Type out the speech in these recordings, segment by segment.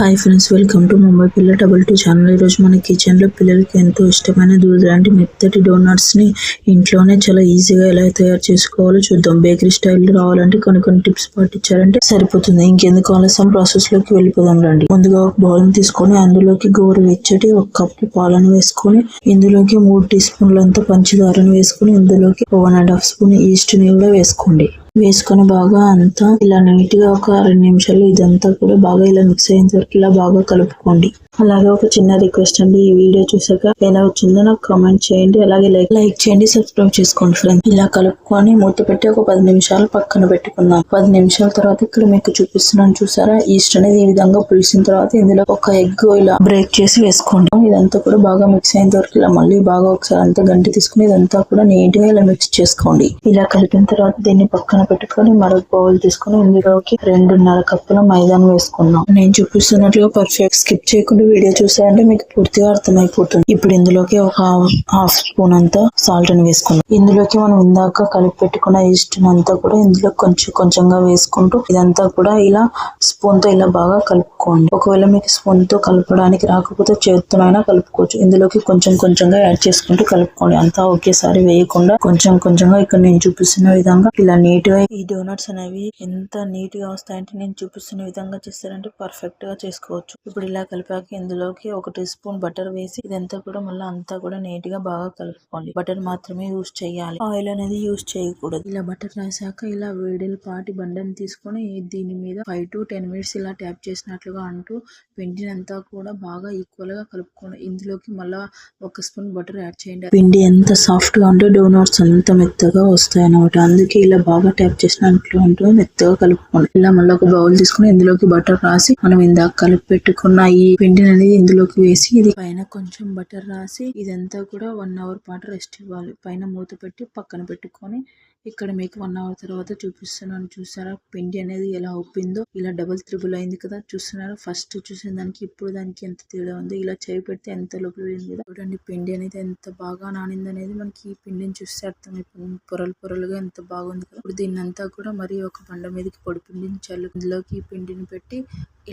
Hi friends, welcome to Mumbai పిల్ల 22 channel. ఈరోజు మన కిచెన్లో పిల్లలకి ఎంతో ఇష్టమైన దూద్ లాంటి మెత్తటి డోనట్స్ని ఇంట్లోనే చాలా ఈజీగా ఎలా తయారు చేసుకోవాలో చూద్దాం. బేకరీ స్టైల్లో రావాలంటే కొన్ని టిప్స్ పాటించారంటే సరిపోతుంది. ఇంకెందుకు ఆలస్యం, ప్రాసెస్లోకి వెళ్ళిపోదాం రండి. ముందుగా ఒక బౌల్ని తీసుకొని అందులోకి గోరువెచ్చటి 1 కప్పు పాలను వేసుకొని ఇందులోకి 3 టీ స్పూన్లంత పంచదారను వేసుకొని ఇందులోకి 1.5 స్పూన్ ఈస్ట్ని కూడా వేసుకోండి. వేసుకొని బాగా అంతా ఇలా నీట్ గా ఒక 2 నిమిషాలు ఇదంతా కూడా బాగా ఇలా మిక్స్ అయ్యేంత వరకు ఇలా బాగా కలుపుకోండి. అలాగే ఒక చిన్న రిక్వెస్ట్ అండి, ఈ వీడియో చూసాక ఎలా వచ్చిందో నాకు కామెంట్ చేయండి. అలాగే లైక్ చేయండి, సబ్స్క్రైబ్ చేసుకోండి ఫ్రెండ్స్. ఇలా కలుపుకొని మూత పెట్టి ఒక 10 నిమిషాలు పక్కన పెట్టుకుందాం. 10 నిమిషాల తర్వాత ఇక్కడ మీకు చూపిస్తున్నాను చూసారా, ఈస్ట్ అనేది ఈ విధంగా పులిసిన తర్వాత ఇందులో ఒక ఎగ్ ఇలా బ్రేక్ చేసి వేసుకోండి. ఇదంతా కూడా బాగా మిక్స్ అయ్యేంత వరకు ఇలా మళ్ళీ బాగా ఒకసారి అంతా గంటి తీసుకుని ఇదంతా కూడా నీట్ గా ఇలా మిక్స్ చేసుకోండి. ఇలా కలిపిన తర్వాత దీన్ని పక్కన పెట్టుకొని మరొక బౌల్ తీసుకొని ఇందులోకి 2.5 కప్పుల మైదాను వేసుకున్నాం. నేను చూపిస్తున్నట్లుగా పర్ఫెక్ట్ స్కిప్ చేయకుండా వీడియో చూసారంటే మీకు పూర్తిగా అర్థమైపోతుంది. ఇప్పుడు ఇందులోకి ఒక హాఫ్ స్పూన్ అంతా సాల్ట్ ని వేసుకున్నాం. ఇందులోకి మనం ఇందాక కలిపి పెట్టుకున్న ఈస్ట్ అంతా కూడా ఇందులో కొంచెంగా వేసుకుంటూ ఇదంతా కూడా ఇలా స్పూన్ తో ఇలా బాగా కలుపుకోండి. ఒకవేళ మీకు స్పూన్ తో కలపడానికి రాకపోతే చేత్తోనైనా కలుపుకోవచ్చు. ఇందులోకి కొంచెంగా యాడ్ చేసుకుంటూ కలుపుకోండి. అంతా ఒకేసారి వేయకుండా కొంచెంగా ఇక్కడ నేను చూపిస్తున్న విధంగా ఇలా నీట్ గా ఈ డోనట్స్ అనేవి ఎంత నీట్ గా వస్తాయంటే నేను చూపిస్తున్న విధంగా చేస్తారంటే పర్ఫెక్ట్ గా చేసుకోవచ్చు. ఇప్పుడు ఇలా కలిపాక ఇందులోకి 1 టీ స్పూన్ బటర్ వేసి ఇదంతా కూడా మళ్ళీ అంతా కూడా నీట్ గా బాగా కలుపుకోండి. బటర్ మాత్రమే యూజ్ చేయాలి, ఆయిల్ అనేది యూజ్ చేయకూడదు. ఇలా బటర్ రాసాక ఇలా వేడిపాటి బండని తీసుకొని దీని మీద 5 to 10 మినిట్స్ ఇలా ట్యాప్ చేసినట్లుగా అంటూ పిండినంతా కూడా బాగా ఈక్వల్ గా కలుపుకోండి. ఇందులోకి మళ్ళా 1 స్పూన్ బటర్ యాడ్ చేయండి. పిండి ఎంత సాఫ్ట్ గా ఉంటే డోనట్స్ అంత మెత్తగా వస్తాయి అన్నమాట. అందుకే ఇలా బాగా ట్యాప్ చేసినట్లు ఉంటుంది, మెత్తగా కలుపుకోండి. ఇలా మళ్ళీ ఒక బౌల్ తీసుకుని ఇందులోకి బటర్ రాసి మనం ఇందాక కలిపి పెట్టుకున్న ఈ పిండిని అనేది ఇందులోకి వేసి ఇది పైన కొంచెం బటర్ రాసి ఇదంతా కూడా 1 అవర్ పాటు రెస్ట్ ఇవ్వాలి. పైన మూత పెట్టి పక్కన పెట్టుకొని ఇక్కడ మీకు 1 అవర్ తర్వాత చూపిస్తున్నాను చూసారా, పిండి అనేది ఎలా ఉబ్బిందో. ఇలా డబుల్ త్రిబుల్ అయింది కదా, చూస్తున్నారా. ఫస్ట్ చూసిన దానికి ఇప్పుడు దానికి ఎంత తేడా ఉంది. ఇలా చేయి పెడితే ఎంత లోపల వెళ్ళింది కదా. చూడండి పిండి అనేది ఎంత బాగా నానింది అనేది మనకి ఈ పిండిని చూస్తే అర్థమైపోతుంది. పొరలుగా ఎంత బాగుంది కదా. ఇప్పుడు దీన్నంతా కూడా మరి ఒక బండ మీదకి పొడి పిండిని చల్లు ఇందులోకి ఈ పిండిని పెట్టి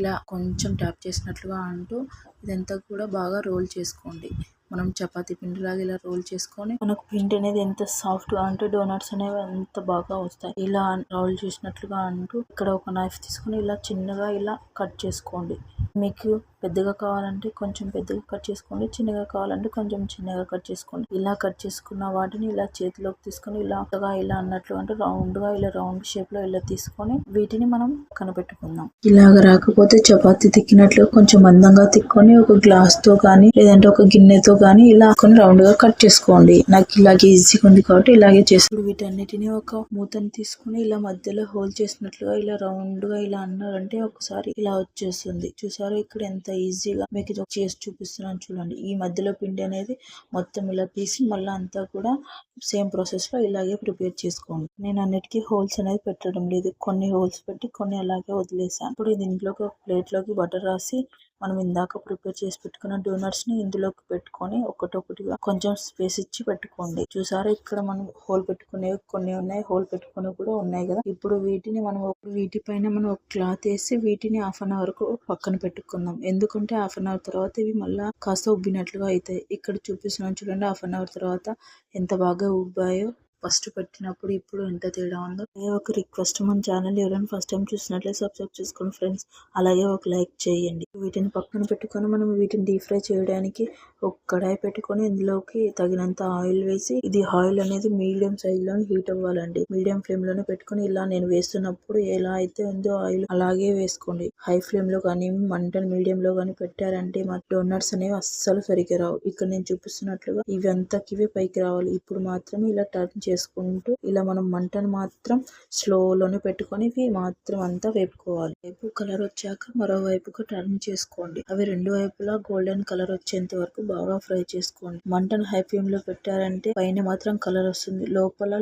ఇలా కొంచెం ట్యాప్ చేసినట్లుగా అంటూ ఇదంతా కూడా బాగా రోల్ చేసుకోండి. మనం చపాతీ పిండిలాగా ఇలా రోల్ చేసుకొని మనకు పిండి అనేది ఎంత సాఫ్ట్ గా అంటే డోనట్స్ అనేవి ఎంత బాగా వస్తాయి. ఇలా రోల్ చేసినట్లుగా అంటూ ఇక్కడ ఒక నైఫ్ తీసుకొని ఇలా చిన్నగా ఇలా కట్ చేసుకోండి. మీకు పెద్దగా కావాలంటే కొంచెం పెద్దగా కట్ చేసుకోండి, చిన్నగా కావాలంటే కొంచెం చిన్నగా కట్ చేసుకోండి. ఇలా కట్ చేసుకున్న వాటిని ఇలా చేతిలోకి తీసుకొని ఇలా అన్నట్లు అంటే రౌండ్ షేప్ లో ఇలా తీసుకొని వీటిని మనం కనపెట్టుకుందాం. ఇలాగ రాకపోతే చపాతీ తిక్కినట్లు కొంచెం మందంగా తిక్కొని ఒక గ్లాస్ తో కానీ లేదంటే ఒక గిన్నెతో కానీ ఇలా రౌండ్ గా కట్ చేసుకోండి. నాకు ఇలాగే ఈజీగా ఉంది కాబట్టి ఇలాగే చేసి వీటన్నిటిని ఒక మూతని తీసుకుని ఇలా మధ్యలో హోల్ చేసినట్లుగా ఇలా రౌండ్ గా ఇలా అన్నారంటే ఒకసారి ఇలా వచ్చేస్తుంది. చూసారా ఇక్కడ ఎంత ఈజీగా మీకు చేసి చూపిస్తున్నాను చూడండి. ఈ మధ్యలో పిండి అనేది మొత్తం ఇలా తీసి మళ్ళీ అంతా కూడా సేమ్ ప్రాసెస్ లో ఇలాగే ప్రిపేర్ చేసుకోండి. నేను అన్నిటికీ హోల్స్ అనేది పెట్టడం లేదు, కొన్ని హోల్స్ పెట్టి కొన్ని అలాగే వదిలేసాను. ఇప్పుడు దీంట్లోకి ఒక ప్లేట్ లోకి బటర్ రాసి మనం ఇందాక ప్రిపేర్ చేసి పెట్టుకున్న డోనట్స్ ని ఇందులోకి పెట్టుకొని ఒక్కొక్కటిగా కొంచెం స్పేస్ ఇచ్చి పెట్టుకోండి. చూసారా ఇక్కడ మనం హోల్ పెట్టుకునేవి కొన్ని ఉన్నాయి, హోల్ పెట్టుకునేవి కూడా ఉన్నాయి కదా. ఇప్పుడు వీటిపైన మనం ఒక క్లాత్ వేసి వీటిని 1/2 అవర్ పక్కన పెట్టుకుందాం. ఎందుకంటే 1/2 అవర్ తర్వాత ఇవి మళ్ళా కాస్త ఉబ్బినట్లుగా అవుతాయి. ఇక్కడ చూపిస్తున్నాను చూడండి, 1/2 అవర్ తర్వాత ఎంత బాగా ఉబ్బాయో. ఫస్ట్ పెట్టినప్పుడు ఇప్పుడు ఎంత తేడా ఉందో. ఒక రిక్వెస్ట్, మన ఛానల్ ఎవరైనా ఫస్ట్ టైం చూసినట్లయితే సబ్స్క్రైబ్ చేసుకోండి ఫ్రెండ్స్. అలాగే ఒక లైక్ చేయండి. వీటిని పక్కన పెట్టుకొని మనం వీటిని డీప్ ఫ్రై చేయడానికి ఒక కడాయి పెట్టుకొని ఇందులోకి తగినంత ఆయిల్ వేసి ఇది ఆయిల్ అనేది మీడియం సైజ్ లో హీట్ అవ్వాలండి. మీడియం ఫ్లేమ్ లోనే పెట్టుకొని ఇలా నేను వేస్తున్నప్పుడు ఎలా అయితే ఉందో ఆయిల్ అలాగే వేసుకోండి. హై ఫ్లేమ్ లో కానీ మంటను మీడియం లో కానీ పెట్టారంటే మా డోనట్స్ అనేవి అస్సలు సరిగ్గా రావు. ఇక్కడ నేను చూపిస్తున్నట్లుగా ఇవి అంతకివే పైకి రావాలి. ఇప్పుడు మాత్రమే ఇలా టర్న్ చేసుకుంటూ ఇలా మనం మంటను మాత్రం స్లోలోనే పెట్టుకొని ఇవి మాత్రం అంతా వేపుకోవాలి. వైపు కలర్ వచ్చాక మరో వైపుకు టర్న్ చేసుకోండి. అవి 2 వైపులా గోల్డెన్ కలర్ వచ్చేంత వరకు బాగా ఫ్రై చేసుకోండి. మంటను హై ఫ్లేమ్ లో పెట్టారంటే పైన మాత్రం కలర్ వస్తుంది, లోపల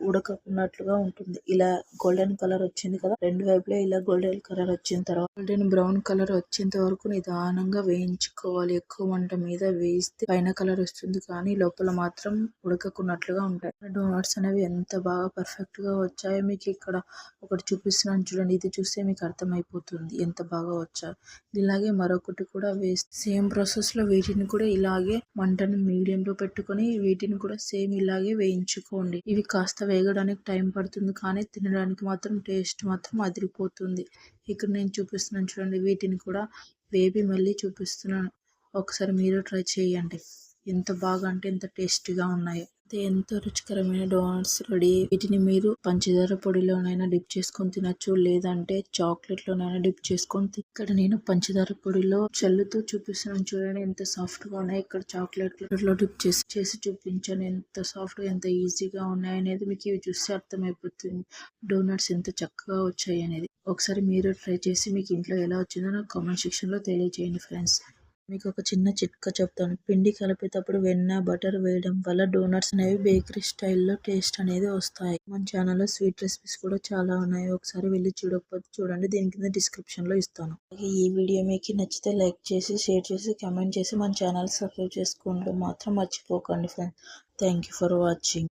ఉడకకున్నట్లుగా ఉంటుంది. ఇలా గోల్డెన్ కలర్ వచ్చింది కదా, 2 వైపులా ఇలా గోల్డెన్ కలర్ వచ్చిన తర్వాత గోల్డెన్ బ్రౌన్ కలర్ వచ్చేంత వరకు నిదానంగా వేయించుకోవాలి. ఎక్కువ మంట మీద వేయిస్తే పైన కలర్ వస్తుంది కానీ లోపల మాత్రం ఉడకకున్నట్లుగా ఉంటాయి. డోనట్స్ అనేవి ఎంత బాగా పర్ఫెక్ట్ గా వచ్చాయో మీకు ఇక్కడ ఒకటి చూపిస్తున్నాను చూడండి. ఇది చూస్తే మీకు అర్థమైపోతుంది ఎంత బాగా వచ్చాయో. ఇలాగే మరొకటి కూడా వేస్తే సేమ్ ప్రాసెస్ లో వీటిని కూడా ఇలాగే మంటని మీడియం లో పెట్టుకొని వీటిని కూడా సేమ్ ఇలాగే వేయించుకోండి. ఇవి కాస్త వేగడానికి టైం పడుతుంది కానీ తినడానికి మాత్రం టేస్ట్ మాత్రం అదిరిపోతుంది. ఇక్కడ నేను చూపిస్తున్నాను చూడండి. వీటిని కూడా వేపి మళ్ళీ చూపిస్తున్నాను. ఒకసారి మీరు ట్రై చేయండి. ఎంత బాగా అంటే ఎంత టేస్టీగా ఉన్నాయో. ఎంతో రుచికరమైన డోనట్స్ రెడీ. వీటిని మీరు పంచదార పొడిలోనైనా డిప్ చేసుకొని తినొచ్చు, లేదంటే చాక్లెట్ లోనైనా డిప్ చేసుకొని ఇక్కడ నేను పంచదార పొడిలో చల్లుతూ చూపిస్తున్నాను చూడండి ఎంత సాఫ్ట్ గా ఉన్నాయి. ఇక్కడ చాక్లెట్ లో డిప్ చేసి చూపించాను. ఎంత సాఫ్ట్ గా ఎంత ఈజీగా ఉన్నాయి అనేది మీకు ఇవి చూస్తే అర్థమైపోతుంది. డోనట్స్ ఎంత చక్కగా వచ్చాయి అనేది. ఒకసారి మీరు ట్రై చేసి మీకు ఇంట్లో ఎలా వచ్చిందో నాకు కామెంట్ సెక్షన్ లో తెలియజేయండి ఫ్రెండ్స్. మీకు ఒక చిన్న చిట్కా చెప్తాను. పిండి కలిపేటప్పుడు వెన్న బటర్ వేయడం వల్ల డోనట్స్ అనేవి బేకరీ స్టైల్లో టేస్ట్ అనేది వస్తాయి. మన ఛానల్లో స్వీట్ రెసిపీస్ కూడా చాలా ఉన్నాయి. ఒకసారి వెళ్ళి చూడకపోతే చూడండి, దీని కింద డిస్క్రిప్షన్ లో ఇస్తాను. ఈ వీడియో మీకు నచ్చితే లైక్ చేసి షేర్ చేసి కామెంట్ చేసి మన ఛానల్ సబ్స్క్రైబ్ చేసుకోవడం మాత్రం మర్చిపోకండి friends. Thank you for watching.